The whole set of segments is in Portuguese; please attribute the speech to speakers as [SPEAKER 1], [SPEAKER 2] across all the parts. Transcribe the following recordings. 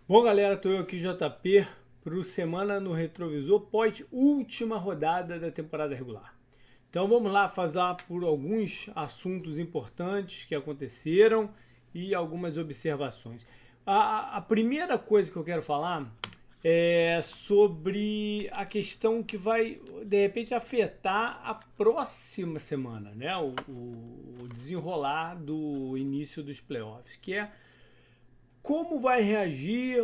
[SPEAKER 1] Bom, galera, tô eu aqui, JP, para o Semana no Retrovisor, pós-última rodada da temporada regular. Então vamos lá falar por alguns assuntos importantes que aconteceram e algumas observações. A primeira coisa que eu quero falar é sobre a questão que vai, de repente, afetar a próxima semana, né? O desenrolar do início dos playoffs, que é como vai reagir,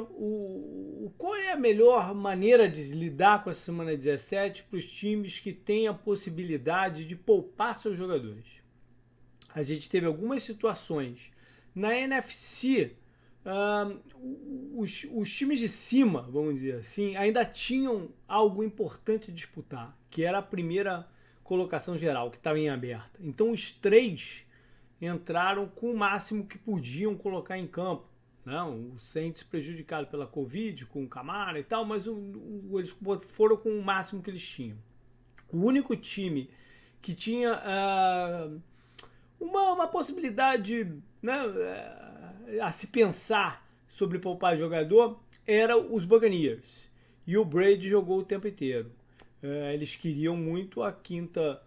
[SPEAKER 1] qual é a melhor maneira de lidar com a semana 17 para os times que têm a possibilidade de poupar seus jogadores. A gente teve algumas situações. Na NFC, os times de cima, vamos dizer assim, ainda tinham algo importante a disputar, que era a primeira colocação geral, que estava em aberta. Então os três entraram com o máximo que podiam colocar em campo. Não, o Saints prejudicado pela Covid, com o Camara e tal, mas eles foram com o máximo que eles tinham. O único time que tinha uma possibilidade, né, a se pensar sobre poupar jogador era os Buccaneers. E o Brady jogou o tempo inteiro. Eles queriam muito a quinta,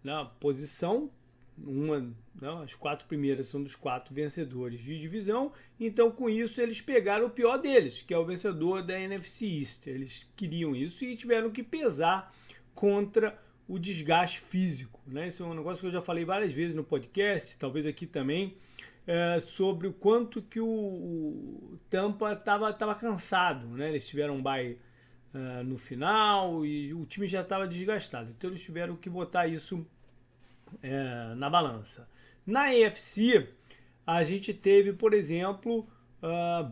[SPEAKER 1] né, posição, não, as quatro primeiras são dos quatro vencedores de divisão, então com isso eles pegaram o pior deles, que é o vencedor da NFC East. Eles queriam isso e tiveram que pesar contra o desgaste físico, né? Isso é um negócio que eu já falei várias vezes no podcast, talvez aqui também, sobre o quanto que o Tampa estava cansado, né? Eles tiveram um bye no final e o time já estava desgastado, então eles tiveram que botar isso na balança. Na AFC, a gente teve, por exemplo,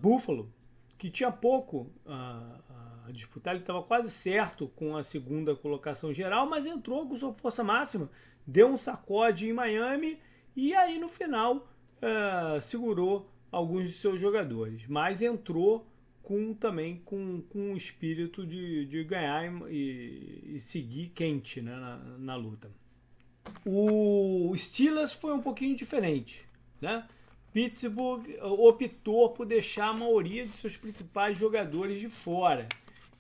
[SPEAKER 1] Buffalo, que tinha pouco a disputar, ele estava quase certo com a segunda colocação geral, mas entrou com sua força máxima, deu um sacode em Miami e aí no final segurou alguns de seus jogadores, mas entrou também com o espírito de ganhar e seguir quente, né, na luta. O Steelers foi um pouquinho diferente, né? Pittsburgh optou por deixar a maioria de seus principais jogadores de fora,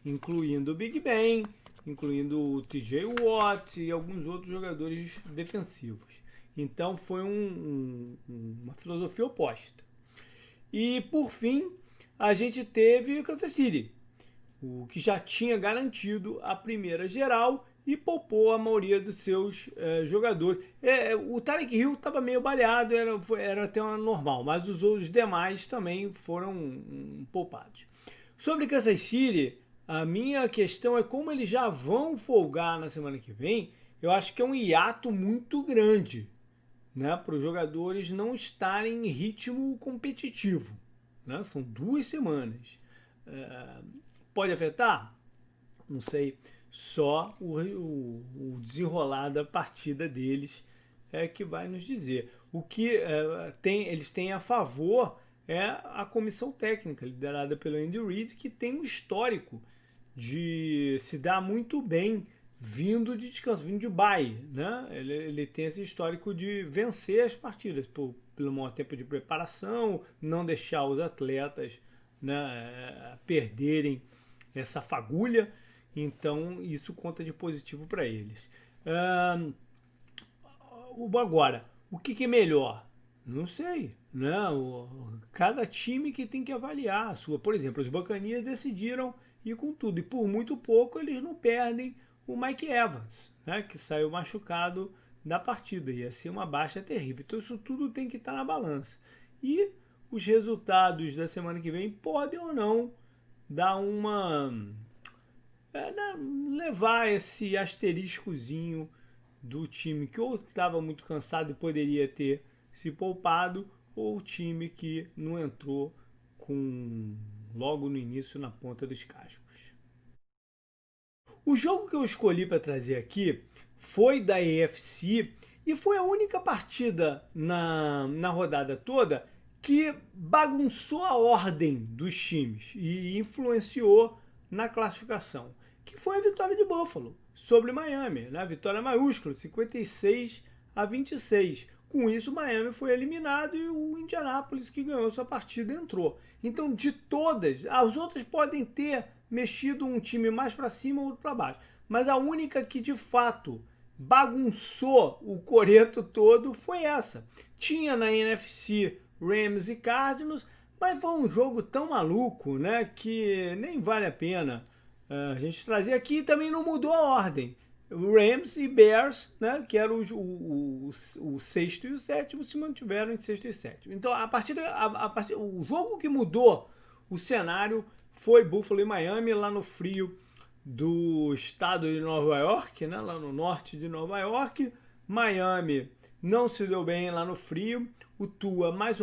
[SPEAKER 1] incluindo o Big Ben, incluindo o TJ Watt e alguns outros jogadores defensivos. Então foi uma filosofia oposta. E por fim, a gente teve o Kansas City, o que já tinha garantido a primeira geral e poupou a maioria dos seus jogadores. O Tarek Hill estava meio baleado, era até normal, mas os demais também foram poupados. Sobre Kansas City, a minha questão é como eles já vão folgar na semana que vem. Eu acho que é um hiato muito grande, né, para os jogadores não estarem em ritmo competitivo. Né? São 2 semanas. É, Pode afetar? Não sei. Só o desenrolar da partida deles é que vai nos dizer. O que eles têm a favor é a comissão técnica, liderada pelo Andy Reid, que tem um histórico de se dar muito bem vindo de descanso, vindo de bye, né? Ele tem esse histórico de vencer as partidas pelo maior tempo de preparação, não deixar os atletas, né, perderem essa fagulha, então isso conta de positivo para eles. Agora, o que é melhor? Não sei, né? Cada time que tem que avaliar a sua. Por exemplo, os Buccaneers decidiram ir com tudo e por muito pouco eles não perdem o Mike Evans, né? Que saiu machucado da partida. Ia ser uma baixa terrível. Então isso tudo tem que estar na balança. E os resultados da semana que vem podem ou não dar né, levar esse asteriscozinho do time que ou estava muito cansado e poderia ter se poupado, ou o time que não entrou com logo no início na ponta dos cascos. O jogo que eu escolhi para trazer aqui foi da AFC e foi a única partida na rodada toda que bagunçou a ordem dos times e influenciou na classificação, que foi a vitória de Buffalo sobre Miami, né? Vitória maiúscula, 56-26. Com isso, o Miami foi eliminado e o Indianapolis, que ganhou sua partida, entrou. Então, de todas, as outras podem ter mexido um time mais para cima ou para baixo. Mas a única que, de fato, bagunçou o coreto todo foi essa. Tinha na NFC Rams e Cardinals, mas foi um jogo tão maluco, né, que nem vale a pena a gente trazer aqui. Também não mudou a ordem. Rams e Bears, né, que eram o sexto e o sétimo, se mantiveram em sexto e sétimo. Então, o jogo que mudou o cenário foi Buffalo e Miami, lá no frio do estado de Nova York, né, lá no norte de Nova York. Miami não se deu bem lá no frio. O Tua, mais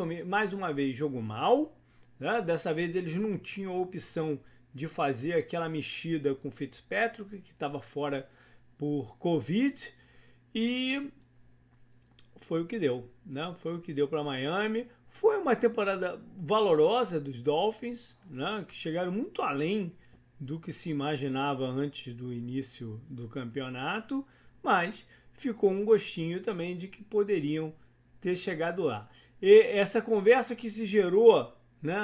[SPEAKER 1] uma vez, jogou mal. Né? Dessa vez eles não tinham a opção de fazer aquela mexida com o Fitzpatrick, que estava fora por Covid, e foi o que deu, né? Foi o que deu para Miami. Foi uma temporada valorosa dos Dolphins, né? Que chegaram muito além do que se imaginava antes do início do campeonato, mas ficou um gostinho também de que poderiam ter chegado lá. E essa conversa que se gerou, né?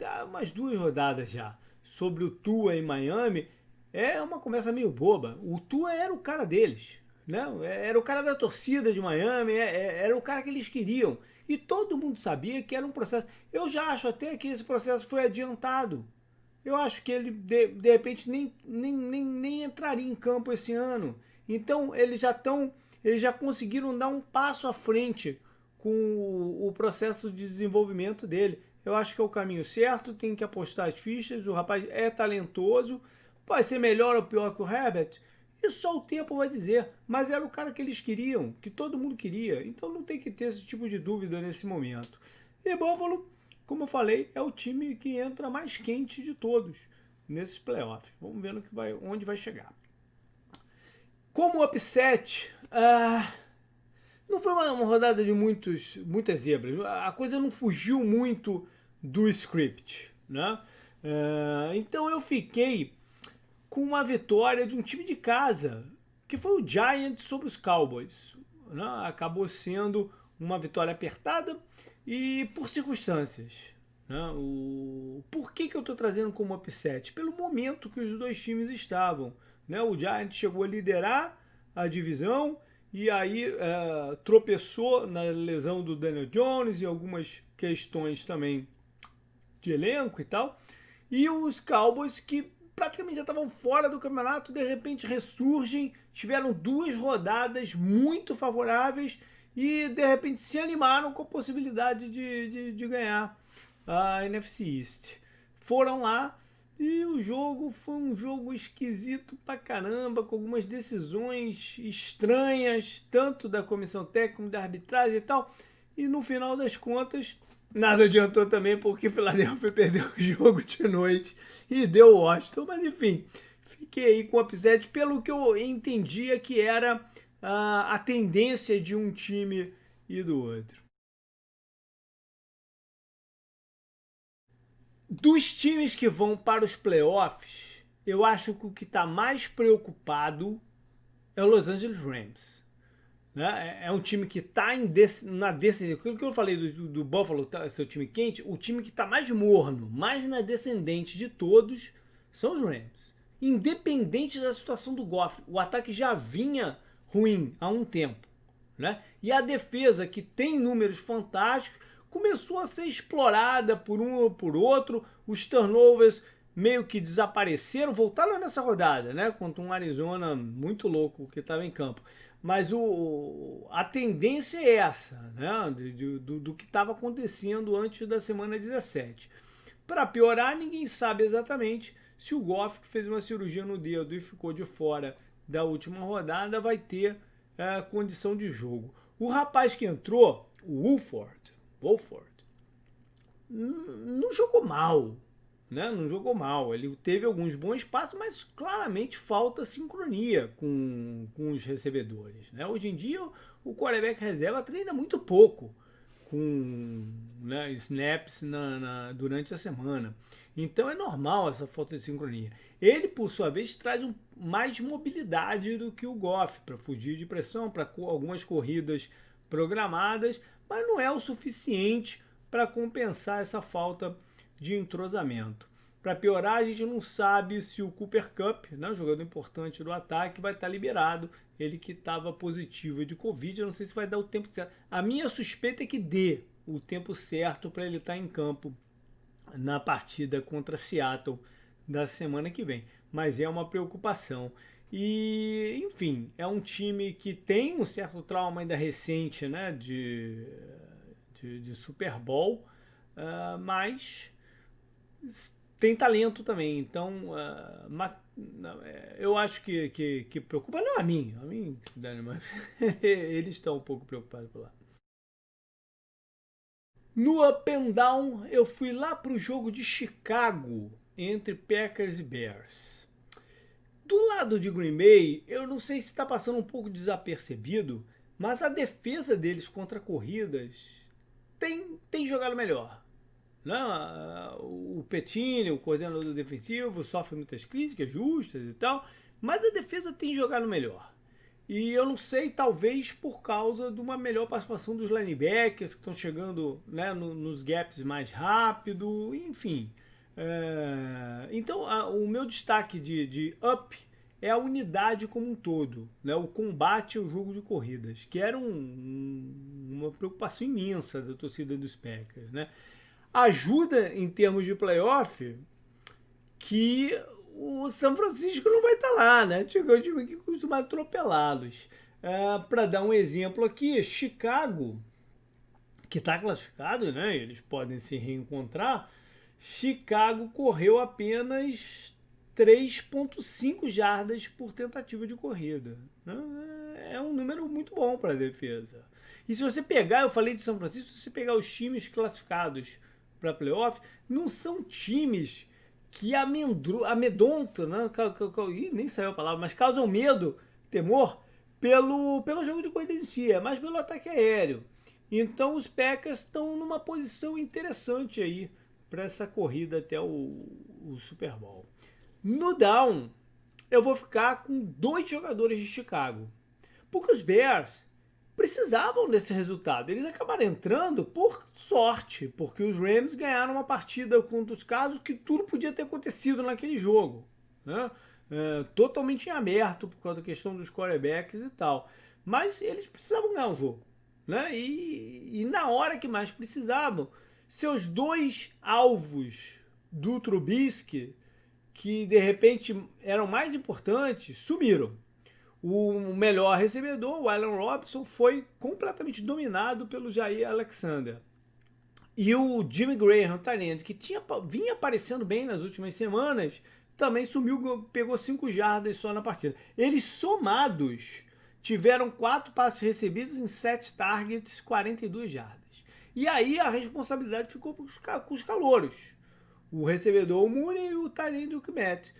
[SPEAKER 1] Há umas 2 rodadas já, sobre o Tua em Miami, é uma conversa meio boba. O Tua era o cara deles, né? Era o cara da torcida de Miami, era o cara que eles queriam. E todo mundo sabia que era um processo. Eu já acho até que esse processo foi adiantado. Eu acho que ele, de repente, nem entraria em campo esse ano. Então, eles já conseguiram dar um passo à frente com o processo de desenvolvimento dele. Eu acho que é o caminho certo, tem que apostar as fichas, o rapaz é talentoso, pode ser melhor ou pior que o Herbert, isso só o tempo vai dizer, mas era o cara que eles queriam, que todo mundo queria, então não tem que ter esse tipo de dúvida nesse momento. E Buffalo, como eu falei, é o time que entra mais quente de todos nesses playoffs. Vamos ver onde vai chegar. Como upset, não foi uma rodada de muitas zebras. A coisa não fugiu muito do script, né? Então eu fiquei com uma vitória de um time de casa, que foi o Giants sobre os Cowboys. Né? Acabou sendo uma vitória apertada e por circunstâncias. Né? Por que eu estou trazendo como upset? Pelo momento que os dois times estavam. Né? O Giants chegou a liderar a divisão e aí tropeçou na lesão do Daniel Jones e algumas questões também de elenco e tal. E os Cowboys, que praticamente já estavam fora do campeonato, de repente ressurgem, tiveram 2 rodadas muito favoráveis e de repente se animaram com a possibilidade de ganhar a NFC East. Foram lá e o jogo foi um jogo esquisito pra caramba, com algumas decisões estranhas, tanto da comissão técnica como da arbitragem e tal. E no final das contas, nada adiantou também, porque Philadelphia perdeu o jogo de noite e deu o Washington. Mas enfim, fiquei aí com o upset pelo que eu entendia que era a tendência de um time e do outro. Dos times que vão para os playoffs, eu acho que o que está mais preocupado é o Los Angeles Rams. Né? É um time que está na descendente. Aquilo que eu falei do Buffalo, seu time quente, o time que está mais morno, mais na descendente de todos, são os Rams. Independente da situação do Goff, o ataque já vinha ruim há um tempo. Né? E a defesa, que tem números fantásticos, começou a ser explorada por um ou por outro. Os turnovers meio que desapareceram, voltaram nessa rodada, né? Contra um Arizona muito louco que estava em campo. Mas a tendência é essa, né? Do que estava acontecendo antes da semana 17. Para piorar, ninguém sabe exatamente se o Goff, que fez uma cirurgia no dedo e ficou de fora da última rodada, vai ter condição de jogo. O rapaz que entrou, o Wolford, não jogou mal, né? Não jogou mal. Ele teve alguns bons passos, mas claramente falta sincronia com os recebedores. Né? Hoje em dia, o quarterback reserva treina muito pouco com snaps durante a semana. Então é normal essa falta de sincronia. Ele, por sua vez, traz mais mobilidade do que o Goff para fugir de pressão, para algumas corridas programadas, mas não é o suficiente para compensar essa falta de entrosamento. Para piorar, a gente não sabe se o Cooper Kupp, né, um jogador importante do ataque, vai estar liberado. Ele que estava positivo de Covid, eu não sei se vai dar o tempo certo. A minha suspeita é que dê o tempo certo para ele estar em campo na partida contra Seattle da semana que vem. Mas é uma preocupação. E, enfim, é um time que tem um certo trauma ainda recente, né, de Super Bowl, mas tem talento também. Então, eu acho que preocupa, não a mim, mas eles estão um pouco preocupados por lá. No Up and Down, eu fui lá para o jogo de Chicago entre Packers e Bears. Do lado de Green Bay, eu não sei se está passando um pouco desapercebido, mas a defesa deles contra corridas tem jogado melhor. Não, o Pettine, o coordenador defensivo, sofre muitas críticas justas e tal, mas a defesa tem jogado melhor. E eu não sei, talvez por causa de uma melhor participação dos linebackers que estão chegando, né, nos gaps mais rápido, enfim. Então, o meu destaque de up é a unidade como um todo, né, o combate ao jogo de corridas, que era uma preocupação imensa da torcida dos Packers, né? Ajuda em termos de playoff que o São Francisco não vai estar lá, né? Chegou o time que costuma atropelá-los. Para dar um exemplo aqui, Chicago, que está classificado, né? Eles podem se reencontrar. Chicago correu apenas 3,5 jardas por tentativa de corrida. Né? É um número muito bom para a defesa. E se você pegar, eu falei de São Francisco, se você pegar os times classificados para playoff, não são times que amedrontam, né? Nem saiu a palavra, mas causam medo, temor, pelo jogo de corrida em si, é mais pelo ataque aéreo. Então os Packers estão numa posição interessante aí para essa corrida até o Super Bowl. No down, eu vou ficar com 2 jogadores de Chicago. Porque os Bears precisavam desse resultado. Eles acabaram entrando por sorte, porque os Rams ganharam uma partida contra os Cardinals que tudo podia ter acontecido naquele jogo. Né? Totalmente em aberto por causa da questão dos quarterbacks e tal. Mas eles precisavam ganhar o jogo. Né? E na hora que mais precisavam, seus 2 alvos do Trubisky, que de repente eram mais importantes, sumiram. O melhor recebedor, o Allen Robinson, foi completamente dominado pelo Jair Alexander. E o Jimmy Graham, Tyrande, que vinha aparecendo bem nas últimas semanas, também sumiu, pegou 5 jardas só na partida. Eles somados tiveram 4 passes recebidos em 7 targets, 42 jardas. E aí a responsabilidade ficou com os calouros. O recebedor, o Mooney, e o Tyrande, o Kmet.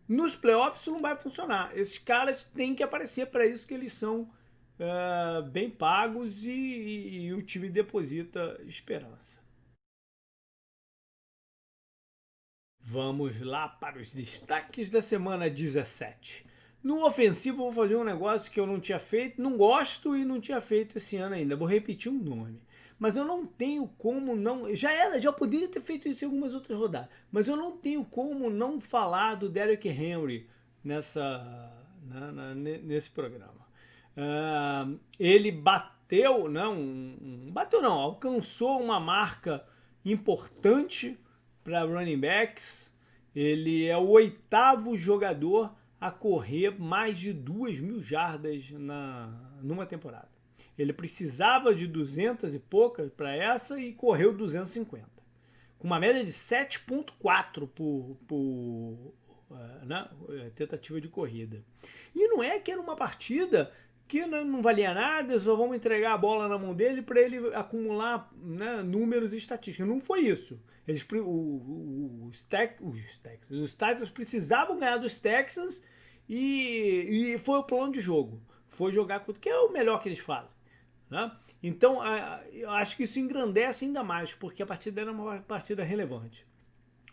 [SPEAKER 1] Nos playoffs isso não vai funcionar. Esses caras têm que aparecer, para isso que eles são bem pagos e o time deposita esperança. Vamos lá para os destaques da semana 17. No ofensivo, vou fazer um negócio que eu não tinha feito, não gosto e não tinha feito esse ano ainda. Vou repetir um nome. Mas eu não tenho como não. Já poderia ter feito isso em algumas outras rodadas. Mas eu não tenho como não falar do Derrick Henry nesse programa. Ele bateu, alcançou uma marca importante para running backs. Ele é o 8º jogador a correr mais de 2.000 jardas numa temporada. Ele precisava de 200 e poucas para essa e correu 250. Com uma média de 7,4 por tentativa de corrida. E não é que era uma partida que não valia nada, só vamos entregar a bola na mão dele para ele acumular, né, números e estatísticas. Não foi isso. Os Titans precisavam ganhar dos Texans e foi o plano de jogo. Foi jogar contra, que é o melhor que eles fazem. Né? Então, eu acho que isso engrandece ainda mais, porque a partida era uma partida relevante.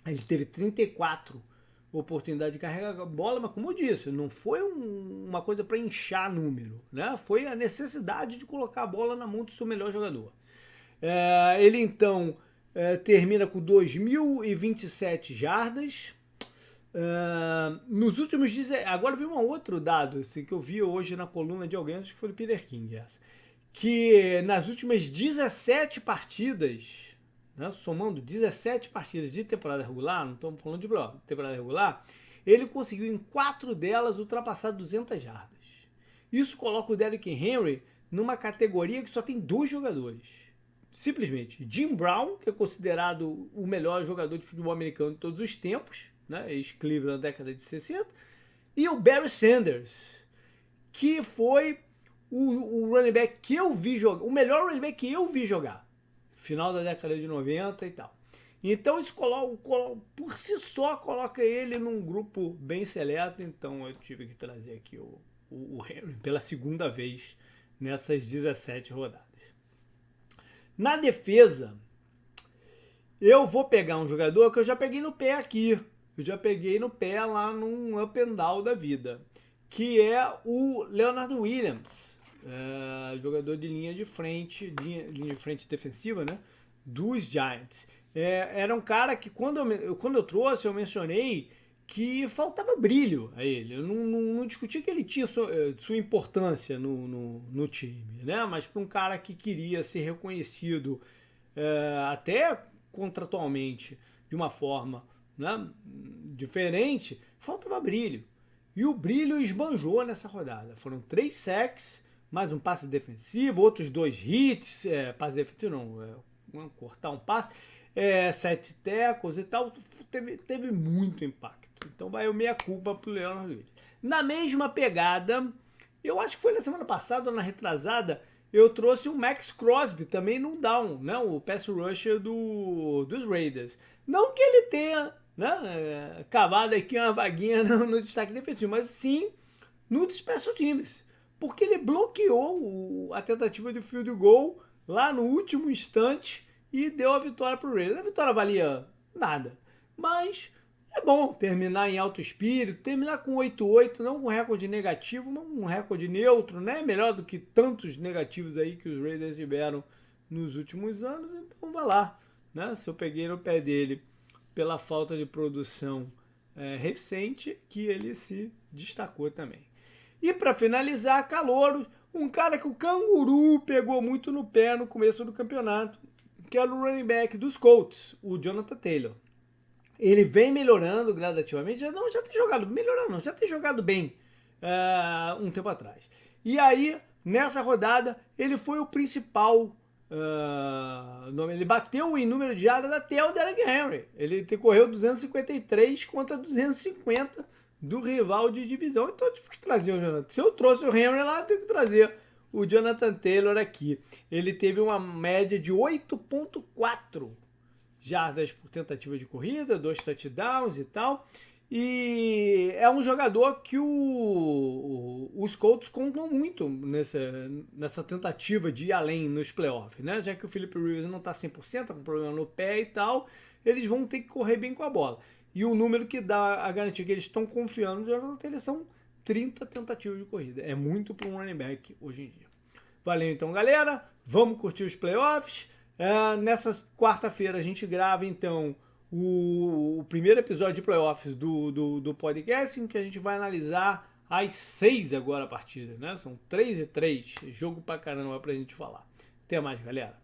[SPEAKER 1] Ele teve 34 oportunidade de carregar a bola, mas como eu disse, não foi uma coisa para inchar número, né? Foi a necessidade de colocar a bola na mão do seu melhor jogador. Ele então termina com 2.027 jardas. Nos últimos dias, agora vi um outro dado assim, que eu vi hoje na coluna de alguém, acho que foi do Peter King, que nas últimas 17 partidas, né, somando 17 partidas de temporada regular, não estamos falando de temporada regular, ele conseguiu em 4 delas ultrapassar 200 jardas. Isso coloca o Derrick Henry numa categoria que só tem 2 jogadores. Simplesmente Jim Brown, que é considerado o melhor jogador de futebol americano de todos os tempos, né, ex-Cleveland na década de 60, e o Barry Sanders, que foi o running back que eu vi jogar, o melhor running back que eu vi jogar, final da década de 90 e tal. Então isso por si só coloca ele num grupo bem seleto, então eu tive que trazer aqui o Henry pela segunda vez nessas 17 rodadas. Na defesa, eu vou pegar um jogador que eu já peguei no pé aqui. Eu já peguei no pé lá num up and down da vida, que é o Leonard Williams, jogador de linha de frente defensiva, né, dos Giants. Era um cara que quando eu trouxe, eu mencionei que faltava brilho a ele. Eu não discuti que ele tinha sua importância no time, né? Mas para um cara que queria ser reconhecido até contratualmente de uma forma, né, diferente, faltava brilho. E o brilho esbanjou nessa rodada. Foram 3 sacks, mais um passe defensivo, outros 2 hits, passe defensivo não, cortar um passe, 7 tackles e tal. Teve muito impacto. Então vai o meia-culpa pro Leonard Williams. Na mesma pegada, eu acho que foi na semana passada ou na retrasada, eu trouxe o Max Crosby também num down, né? O pass rusher dos Raiders. Não que ele tenha, né, cavado aqui uma vaguinha no destaque defensivo, mas sim no special teams. Porque ele bloqueou a tentativa de field goal lá no último instante e deu a vitória para o Raiders. A vitória valia nada, mas é bom terminar em alto espírito, terminar com 8-8, não com recorde negativo, mas um recorde neutro, né? Melhor do que tantos negativos aí que os Raiders tiveram nos últimos anos, então vai lá, né? Se eu peguei no pé dele pela falta de produção recente, que ele se destacou também. E para finalizar, calouros, um cara que o Canguru pegou muito no pé no começo do campeonato, que era o running back dos Colts, o Jonathan Taylor. Ele vem melhorando gradativamente, já tem jogado bem um tempo atrás. E aí, nessa rodada, ele foi o principal. Ele bateu em número de jardas até o Derrick Henry. Ele correu 253 contra 250 do rival de divisão. Então eu tive que trazer o Jonathan. Se eu trouxe o Henry lá, eu tenho que trazer o Jonathan Taylor aqui. Ele teve uma média de 8.4 jardas por tentativa de corrida, 2 touchdowns e tal. E é um jogador que os Colts contam muito nessa tentativa de ir além nos playoffs, né? Já que o Philip Rivers não está 100%, tá com problema no pé e tal, eles vão ter que correr bem com a bola. E o número que dá a garantia que eles estão confiando no Jonathan Taylor são 30 tentativas de corrida. É muito para um running back hoje em dia. Valeu então, galera. Vamos curtir os playoffs. Nessa quarta-feira a gente grava então o primeiro episódio de playoffs do podcast, em que a gente vai analisar às 6 agora a partida, né? São 3-3, jogo pra caramba pra gente falar. Até mais, galera.